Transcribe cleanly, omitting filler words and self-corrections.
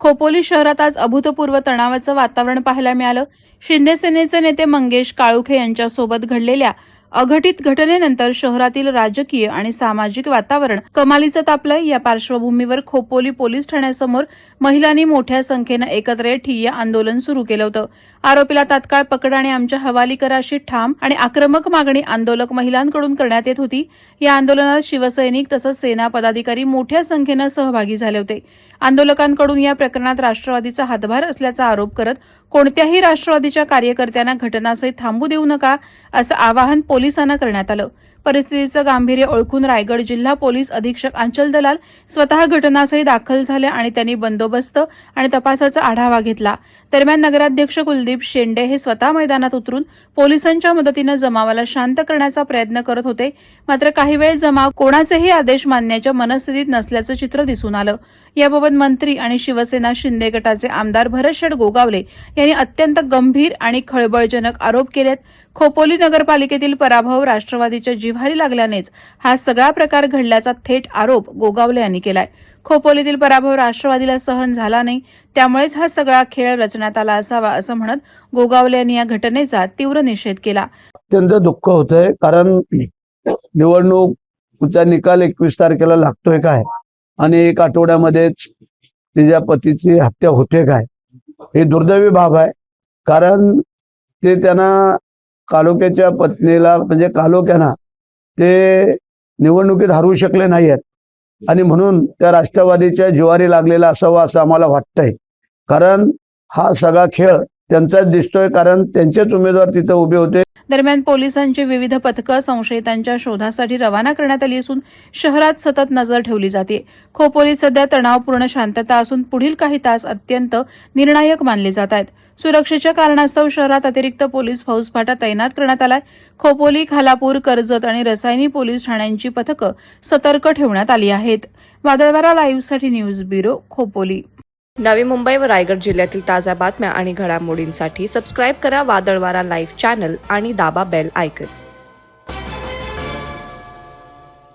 खोपोली शहरात आज अभूतपूर्व तणावाचं वातावरण पाहायला मिळालं. शिंदे सेनेचे नेते मंगेश काळुखे यांच्यासोबत घडलेल्या अघटित घटनेनंतर शहरातील राजकीय आणि सामाजिक वातावरण कमालीचं तापलंय. या पार्श्वभूमीवर खोपोली पोलीस ठाण्यासमोर महिलांनी मोठ्या संख्येनं एकत्र येत ठिय्या आंदोलन सुरू केलं होतं. आरोपीला तात्काळ पकडा आणि आमच्या हवाली करा अशी ठाम आणि आक्रमक मागणी आंदोलक महिलांकडून करण्यात येत होती. या आंदोलनात शिवसैनिक तसंच सेना पदाधिकारी मोठ्या संख्येनं सहभागी झाले होते. आंदोलकांकडून या प्रकरणात राष्ट्रवादीचा हातभार असल्याचा आरोप करत कोणत्याही राष्ट्रवादीच्या कार्यकर्त्यांना घटनास्थळी थांबू देऊ नका असं आवाहन पोलिसांना करण्यात आलं. परिस्थितीचं गांभीर्य ओळखून रायगड जिल्हा पोलीस अधीक्षक अंचल दलाल स्वतः घटनास्थळी दाखल झाले आणि त्यांनी बंदोबस्त आणि तपासाचा आढावा घेतला. दरम्यान नगराध्यक्ष कुलदीप शेंडे हे स्वतः मैदानात उतरून पोलिसांच्या मदतीनं जमावाला शांत करण्याचा प्रयत्न करत होते. मात्र काही वेळ जमाव कोणाचेही आदेश मानण्याच्या मनस्थितीत नसल्याचं चित्र दिसून आलं. याबाबत मंत्री आणि शिवसेना शिंदे गटाचे आमदार भरतशेठ गोगावले यांनी अत्यंत गंभीर आणि खळबळजनक आरोप केलेत. खोपोली नगरपालिकेतील पराभव राष्ट्रवादीच्या जिव्हारी लागल्यानेच हा सगळा प्रकार घडल्याचा थेट आरोप गोगावले यांनी केलाय. खोपोलीतील पराभव राष्ट्रवादीला सहन झाला नाही, त्यामुळेच हा सगळा खेळ रचण्यात आला असावा असं म्हणत गोगावले यांनी या घटनेचा तीव्र निषेध केला. अत्यंत दुःख होतंय, कारण निवडणूकचा निकाल 21 तारखेला लागतोय काय आणि 1 आठवड्यामध्येच तिच्या पतीची हत्या होते काय, हे दुर्दैवी बाब आहे. कारण ते त्यांना कालोख्याच्या पत्नीला म्हणजे कालोख्याना ते निवडणुकीत हरवू शकले नाहीयेत आणि म्हणून त्या राष्ट्रवादीच्या जिवारी लागलेला असावा असं आम्हाला वाटतंय. कारण हा सगळा खेळ त्यांचाच दिसतोय, कारण त्यांचेच उमेदवार तिथे उभे होते. दरम्यान पोलिसांची विविध पथकं संशयितांच्या शोधासाठी रवाना करण्यात आली असून शहरात सतत नजर ठेवली जाते. खोपोलीत सध्या तणावपूर्ण शांतता असून पुढील काही तास अत्यंत निर्णायक मानले जात आहेत. सुरक्षेच्या कारणास्तव शहरात अतिरिक्त पोलीस फौजफाटा तैनात करण्यात आलाय. खोपोली, खालापूर, कर्जत आणि रसायनी पोलीस ठाण्यांची पथकं सतर्क ठेवण्यात आली आहेत. वादळवारा लाईव्हसाठी न्यूज ब्युरो, खोपोली. नवी मुंबई व रायगड जिल्ह्यातील ताज्या बातम्या आणि घडामोडींसाठी सबस्क्राईब करा वादळवारा लाईव्ह चॅनल आणि दाबा बेल आयकॉन.